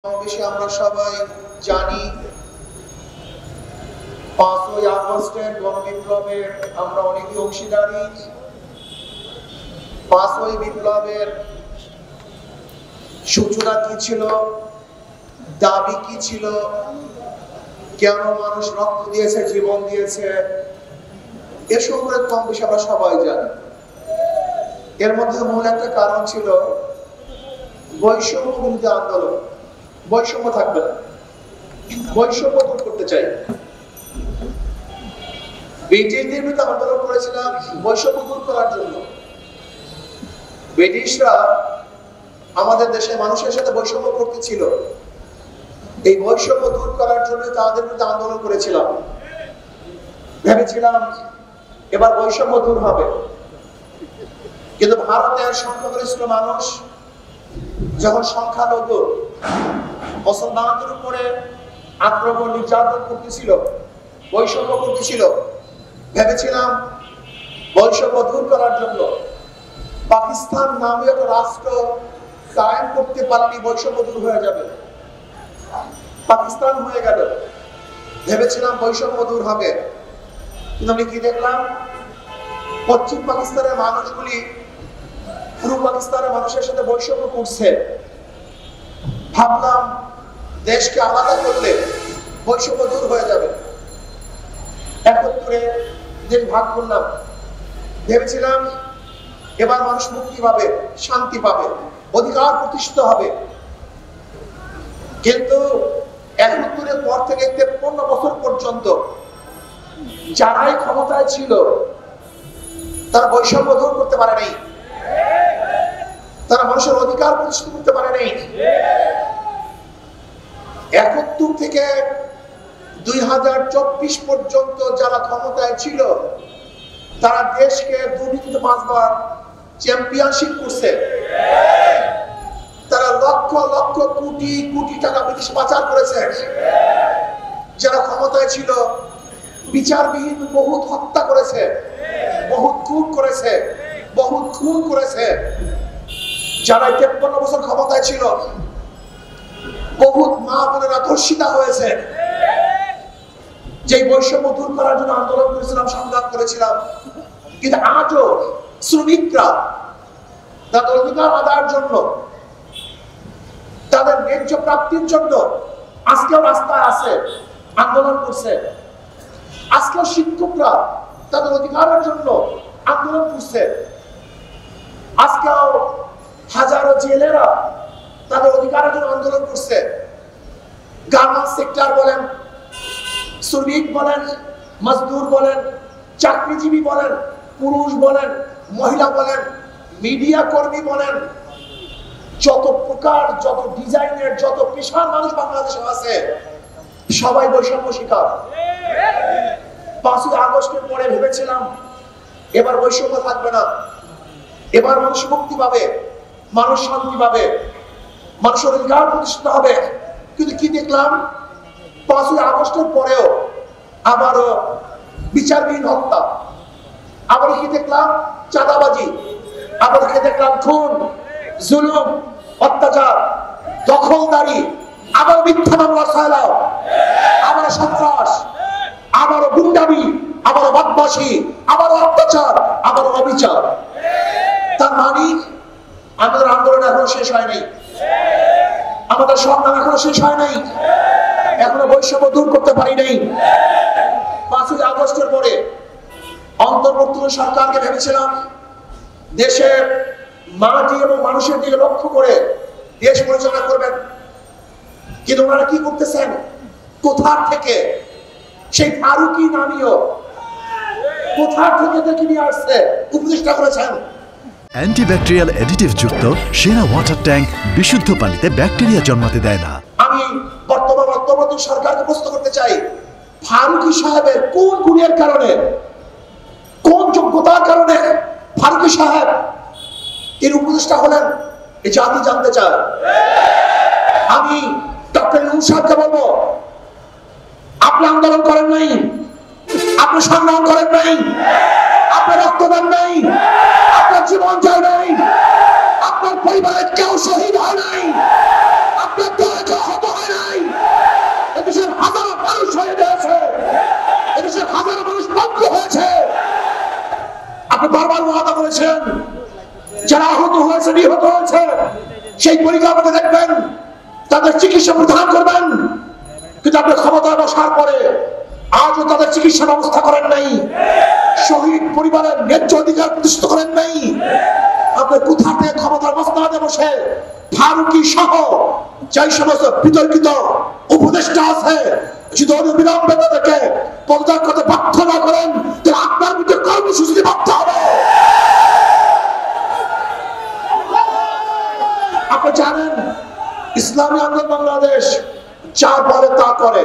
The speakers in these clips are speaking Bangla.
সমাবেশে আমরা সবাই জানি 5ই আগস্টের গণবিপ্লবের আমরা অনেকে অংশীদারি। 5ই বিপ্লবের সূচনা কি ছিল, দাবি কি ছিল, কেন মানুষ রক্ত দিয়েছে, জীবন দিয়েছে, এ সম্পর্কে কম বেশি আমরা সবাই জানি। এর মধ্যে মূল একটা কারণ ছিল বৈষম্য বিরোধী আন্দোলন। বৈষম্য থাকবে না, বৈষম্য দূর করতে চাই। ব্রিটিশদের বিরুদ্ধে আন্দোলন করেছিলাম বৈষম্য দূর করার জন্য। ব্রিটিশরা আমাদের দেশে মানুষের সাথে বৈষম্য করতেছিল, এই বৈষম্য দূর করার জন্য তাদের বিরুদ্ধে আন্দোলন করেছিলাম। ভেবেছিলাম এবার বৈষম্য দূর হবে, কিন্তু ভারতের সংখ্যাগরিষ্ঠ মানুষ যখন সংখ্যালঘু মুসলমানদের উপরে আক্রমণ নির্যাতন করতেছিল, বৈষম্য করতেছিল, ভেবেছিলাম বৈষম্য দূর করার জন্য পাকিস্তান নামে একটা রাষ্ট্র কায়েম করতে পারলে বৈষম্য দূর হয়ে যাবে। পাকিস্তান হয়ে গেল, ভেবেছিলাম বৈষম্য দূর হবে, কিন্তু আমি কি দেখলাম, পশ্চিম পাকিস্তানের মানুষগুলি পূর্ব পাকিস্তানের মানুষের সাথে বৈষম্য করছে। ভাবলাম দেশকে আলাদা করলে বৈষম্য দূর হয়ে যাবে, একত্রে দেশ ভাগ করলাম। ভেবেছিলাম এবার মানুষ মুক্তি পাবে, শান্তি পাবে, অধিকার প্রতিষ্ঠিত হবে। কিন্তু একত্রের পর থেকে 53 বছর পর্যন্ত যারাই ক্ষমতায় ছিল তারা বৈষম্য দূর করতে পারে নাই, তারা মানুষের অধিকার প্রতিষ্ঠিত করতে পারে নাই। 71 থেকে 2024 পর্যন্ত যারা ক্ষমতায় ছিল তারা দেশকে দুর্নীতিতে 5 বার চ্যাম্পিয়নশিপ করছে। তারা লক্ষ লক্ষ কোটি কোটি টাকা বিদেশ পাচার করেছে। যারা ক্ষমতায় ছিল বিচারবিহীন বহুত হত্যা করেছে, বহুত খুন করেছে, বহুত খুন করেছে। যারা 53 বছর ক্ষমতায় ছিল বহুত মা বোনেরা ধর্ষিতা হয়েছে। যে বৈষম্য দূর করার জন্য আন্দোলন করেছিলাম, সংগ্রাম করেছিলাম, কিন্তু আজও শ্রমিকরা তাদের অধিকার আদায়ের জন্য, তাদের ন্যায্য প্রাপ্তির জন্য আজকেও রাস্তায় আছে, আন্দোলন করছে। আজকেও শিক্ষকরা তাদের অধিকারের জন্য আন্দোলন করছে। আজকেও হাজারো জেলেরা তাদের অধিকারের জন্য আন্দোলন করছে। গার্মেন্টস সেক্টর বলেন, শ্রমিক বলেন, মজদুর বলেন, চাকরিজীবী বলেন, পুরুষ বলেন, মহিলা বলেন, মিডিয়া কর্মী বলেন, যত প্রকার, যত ডিজাইনের, যত পেশার মানুষ বাংলাদেশে আছে সবাই বৈষম্য শিকার। 5ই আগস্টের পরে ভেবেছিলাম এবার বৈষম্য থাকবে না, এবার মানুষ মুক্তি পাবে, মানুষ শান্তি পাবে, মানুষের অধিকার প্রতিষ্ঠিত হবে। কিন্তু কি দেখলাম, 5ই আগস্টের পরেও আবারও বিচারবিহীন হত্যা, আবার কি দেখলাম চাঁদাবাজি, আবার কি দেখলাম খুন, জুলুম, অত্যাচার, দখলদারি, আবার মিথ্যা মামলা চালাও, আবার সন্ত্রাস, আবারও গুন্ডামি, আবারও বদমাশি, আবারও অত্যাচার, আবারও অবিচার। তার মানে আমাদের আন্দোলন এখনো শেষ হয় নাই, আমাদের সংগ্রাম এখনো শেষ হয় নাই, এখনো বৈষম্য দূর করতে পারি নাই। 5ই আগস্টের পরে অন্তর্বর্তী সরকারকে ভেবেছিলাম দেশের মাটি এবং মানুষের দিকে লক্ষ্য করে দেশ পরিচালনা করবেন, কিন্তু ওনারা কি করতেছেন, কোথা থেকে সেই ফারুকি নামীয় কোথা থেকে দেখে নিয়ে আসছে, উপদেষ্টা করেছেন। অ্যান্টিব্যাকটেরিয়াল অ্যাডিটিভ যুক্ত সেরা ওয়াটার ট্যাঙ্ক বিশুদ্ধ পানিতে ব্যাকটেরিয়া জন্মাতে দেয় না। আমি বর্তমান অন্তর্বর্তী সরকারকে প্রশ্ন করতে চাই, ফারুকি সাহেবের কোন গুণের কারণে, কোন যোগ্যতার কারণে ফারুকি সাহেব এর উপদেষ্টা হলেন, এই জাতি জানতে চায়। আমি ডক্টর ইউনূস সাহেবকে বলবো, আপনি আন্দোলন করেন নাই, আপনি সংগ্রাম করেন নাই, আপনার রক্ত দেন নাই, আপনার জীবন যায় নাই, আপনার পরিবারের কেউ শহীদ হয় নাই, আপনার দলে হত হয় নাই। এদেশের হাজারো মানুষ হয়ে গেছে, এদেশের হাজারো মানুষ বন্ধ হয়েছে। আপনি বারবার ওয়াদা করেছেন যারা আহত হয়েছে, নিহত হয়েছে, সেই পরিকল্পনা দেখবেন, তাদের চিকিৎসা প্রদান করবেন। কিন্তু আপনি ক্ষমতায় বসার পরে আজও তাদের চিকিৎসা ব্যবস্থা করেন নাই, শহীদ পরিবারের ন্যায্য অধিকার প্রতিষ্ঠিত করেন নাই। আপনি কোথা থেকে ক্ষমতার মসনদে বসে ফারুকি সহ যেই সমস্ত বিতর্কিত উপদেষ্টা আছে যদি অবিলম্বে তাদেরকে পদত্যাগ করতে বাধ্য না করেন, তাহলে আপনার বিরুদ্ধে কর্মসূচি বাধ্য হবে। আপনি জানেন ইসলামী আন্দোলন বাংলাদেশ যা বলে তা করে,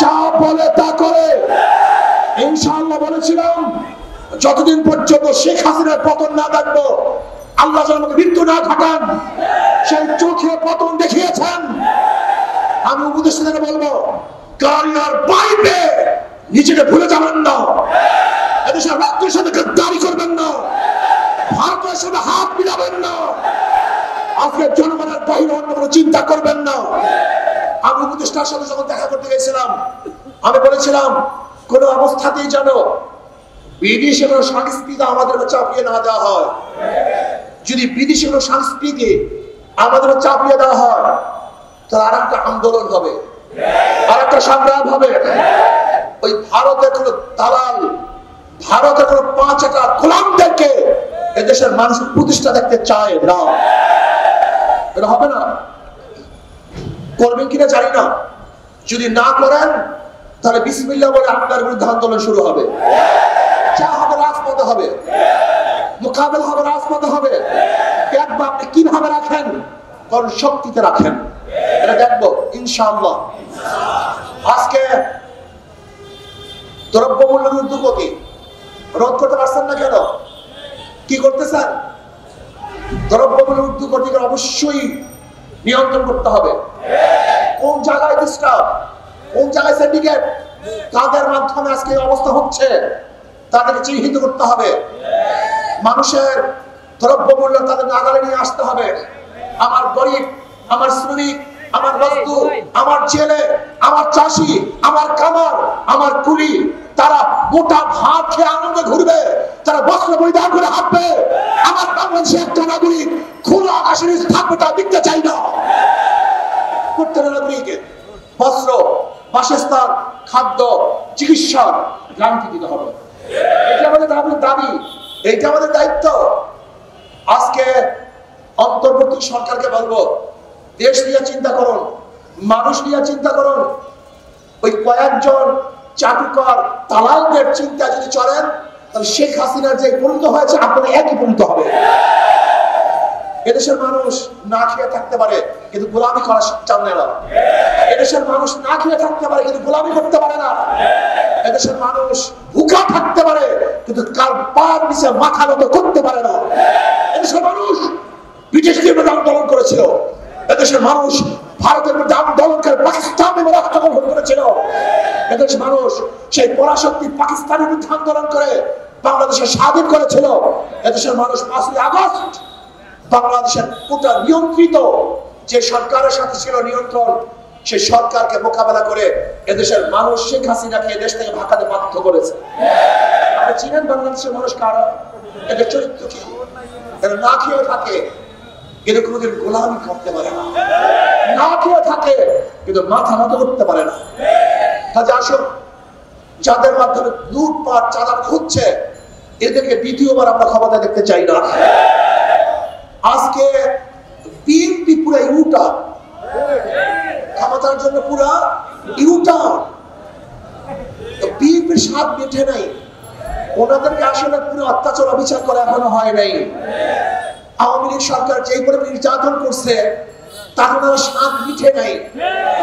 যা বলে তা করে। ইনশাআল্লাহ বলেছিলাম যতদিন পর্যন্ত শেখ হাসিনার পতন না দেখবো, আল্লাহ যেন আমাকে মৃত্যু না ঘটান, সেই চোখে পতন দেখিয়েছেন। আমি উপদেষ্টাদের বলবো, কারিয়ার বাইরে নিজেকে ভুলে যাবেন না, এদেশের রক্তের সাথে গদ্দারি করবেন না, ভারতের সাথে হাত মিলাবেন না, আজকে জনগণের বাইরে অন্য কোনো চিন্তা করবেন না। আমি উপদেষ্টার সাথে যখন দেখা করতে গেছিলাম, আমি বলেছিলাম কোন অবস্থাতেই যেন বিদেশি কোনো সংস্কৃতি আমাদের চাপিয়ে না দেওয়া হয়। যদি বিদেশি কোনো সংস্কৃতি আমাদের চাপিয়ে দেওয়া হয়, তাহলে আর একটা আন্দোলন হবে, আর একটা সংগ্রাম হবে। ওই ভারতের কোন দালাল, ভারতের কোন 5টা গোলামদেরকে এদেশের মানুষ প্রতিষ্ঠা দেখতে চায় না। এটা হবে না। করবেন কিনা জানি না। যদি না করেন তাহলে বিসমিল্লাহ বলে আপনার বিরুদ্ধে আন্দোলন শুরু হবে। যা হবে রাজপথে হবে, মোকাবেলা হবে রাজপথে হবে। দেখবো আপনি কিভাবে রাখেন, কোন শক্তিতে রাখেন, এটা দেখবো ইনশাআল্লাহ। আজকে দ্রব্যমূল্যের ঊর্ধ্বগতি রোধ করতে পারছেন না কেন? কি করতেছেন? দ্রব্যমূল্যের ঊর্ধ্বগতিকে অবশ্যই নিয়ন্ত্রণ করতে হবে। কোন জায়গায় ডিস্টার্ব, কোন জায়গায় সিন্ডিকেট, কাদের মাধ্যমে আজকে এই অবস্থা হচ্ছে, তাদেরকে চিহ্নিত করতে হবে। মানুষের দ্রব্যমূল্য তাদের নাগালে নিয়ে আসতে হবে। আমার গরিব, আমার শ্রমিক, আমার মজদুর, আমার ছেলে, আমার চাষি, আমার কামার, আমার কুলি, তারা মোটা ভাত খেয়ে আনন্দে ঘুরবে, তারা বস্ত্র পরিধান করে হাঁটবে। আমার বাংলাদেশে একটা নাগরিক খোলা আকাশের নিচে থাকবে, তা দেখতে চাই না। প্রত্যেকটা নাগরিককে বস্ত্র, বাসস্থান, খাদ্য, চিকিৎসার গ্যারান্টি দিতে হবে। এটা আমাদের দাবি, এইটা আমাদের দায়িত্ব। আজকে অন্তর্বর্তী সরকারকে বলবো, দেশ নিয়ে চিন্তা করুন, মানুষ নিয়ে চিন্তা করুন। ওই কয়েকজন চাটুকার দালালদের চিন্তা যদি চলেন, তাহলে শেখ হাসিনার যে পরিণত হয়েছে আপনাদের একই পরিণত হবে। এদেশের মানুষ না খেয়ে থাকতে পারে কিন্তু গোলামি করা জানে না। এদেশের মানুষ না খেয়ে থাকতে পারে কিন্তু গোলামি করতে পারে না। এদেশের মানুষ ভুকা থাকতে পারে কিন্তু কার পার নিচে মাথা নত করতে পারে না। এদেশের মানুষ ব্রিটিশদের বিরুদ্ধে আন্দোলন করেছিল, এদেশের মানুষ ভারতের বিরুদ্ধে আন্দোলন করে পাকিস্তানের বিরুদ্ধে আক্রমণ করেছিল। এদেশের মানুষ সেই পরাশক্তি পাকিস্তানের বিরুদ্ধে আন্দোলন করে বাংলাদেশে স্বাধীন করেছিল। এদেশের মানুষ 5ই আগস্ট বাংলাদেশের পুরো নিয়ন্ত্রিত যে সরকারের সাথে ছিল নিয়ন্ত্রণ, সেই সরকারকে মোকাবেলা করে এদেশের মানুষ শেখ হাসিনাকে দেশ থেকে ভাগাতে বাধ্য করেছে। আপনি চিনেন বাংলাদেশের মানুষ কারা? এদের চরিত্র কি? এরা না খেয়ে থাকে কিন্তু কোনোদিন গোলামি করতে পারে না, না খেয়ে থাকে কিন্তু মাথা নত করতে পারে না। কাজে আসুন, যাদের মাধ্যমে লুটপাট চাঁদাবাজি হচ্ছে, এদেরকে দ্বিতীয়বার আমরা ক্ষমতা দেখতে চাই না। আজকে বিএনপি পুরো ইউটার্ন, ক্ষমতার জন্য পুরো ইউটার্ন। বিএনপির স্বাদ মেটে নাই, ওনাদেরকে আসলে পুরো অত্যাচার অবিচার করা এখনো হয় নাই। আওয়ামী লীগ সরকার যেই পরিমাণ নির্যাতন করছে তার ওনারা স্বাদ মিঠে নাই।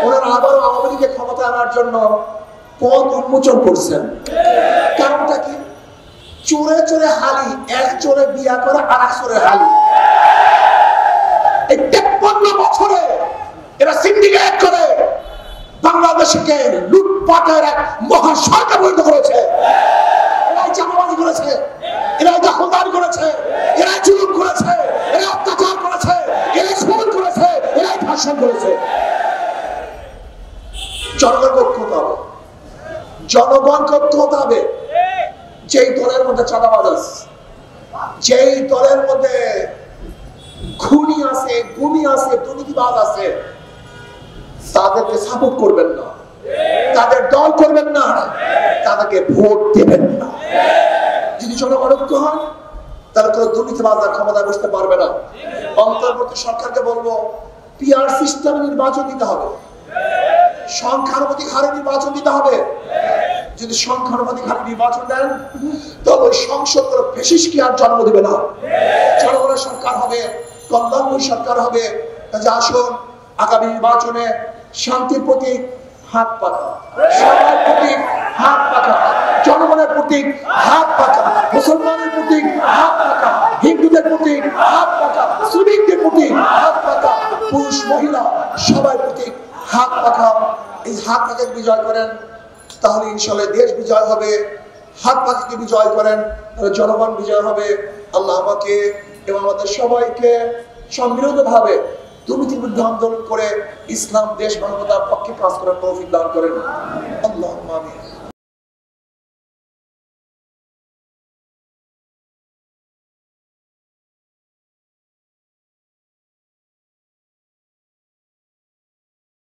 ওনারা আবারও আওয়ামী লীগকে ক্ষমতা আনার জন্য পথ উন্মোচন করছেন। কারণটা কি? চোরে চোরে হালি, এক চোরে বিয়া করে আর এক চোরে হালি। এই 53 বছরে এরা সিন্ডিকেট করে বাংলাদেশকে লুটপাটের এক মহাসরকার পরিণত করেছে। এরাই চাঁদাবাজি করেছে, এরাই দখলদারি করেছে, এরাই জুলুম করেছে, এরাই অত্যাচার করেছে, এরাই খুন করেছে, এরাই ভাষণ করেছে। জনগণ ঐক্য হতে হবে, জনগণ ঐক্য হতে হবে। যেই দলের মধ্যে চাঁদাবাজ আছে, যেই দলের মধ্যে খুনি আছে, গুমি আছে, দুর্নীতিবাজ আছে, তাদেরকে সাপোর্ট করবেন না, তাদের দল করবেন না, তাদেরকে ভোট দেবেন না। যদি জনগণ ঐক্য হয় তাহলে কোনো দুর্নীতিবাজরা ক্ষমতায় বসতে পারবে না। অন্তর্বর্তী সরকারকে বলবো, পিআর সিস্টেম নির্বাচন দিতে হবে, সংখ্যানুপাতিক হারে নির্বাচন দিতে হবে। যদি সংখ্যানুপাতিক হারে নির্বাচন দেন তবে ওই সংসদ কোনো ফ্যাসিস্টকে আর জন্ম দেবে না। জনগণের সরকার হবে, কল্যাণময় সরকার হবে। কাজে আসুন আগামী নির্বাচনে শান্তির প্রতীক হাত পাকা, সবার প্রতীক হাত পাকা, জনগণের প্রতীক হাত পাকা, মুসলমানের প্রতীক হাত পাকা, হিন্দুদের প্রতীক হাত পাকা, শ্রমিকদের প্রতীক হাত পাকা, পুরুষ মহিলা সবার প্রতীক হাত পাকা। এই হাত পাকে বিজয় করেন তাহলে ইনশাআল্লাহ দেশ বিজয় হবে। হাত পাকে বিজয় করেন তাহলে জনগণ বিজয় হবে। আল্লাহ আমাকে এবং আমাদের সবাইকে সম্মিলিতভাবে দুর্নীতির বিরুদ্ধে আন্দোলন করে ইসলাম দেশ মানবতার পক্ষে কাজ করার তৌফিক দান করেন। আল্লাহুম্মা আমিন।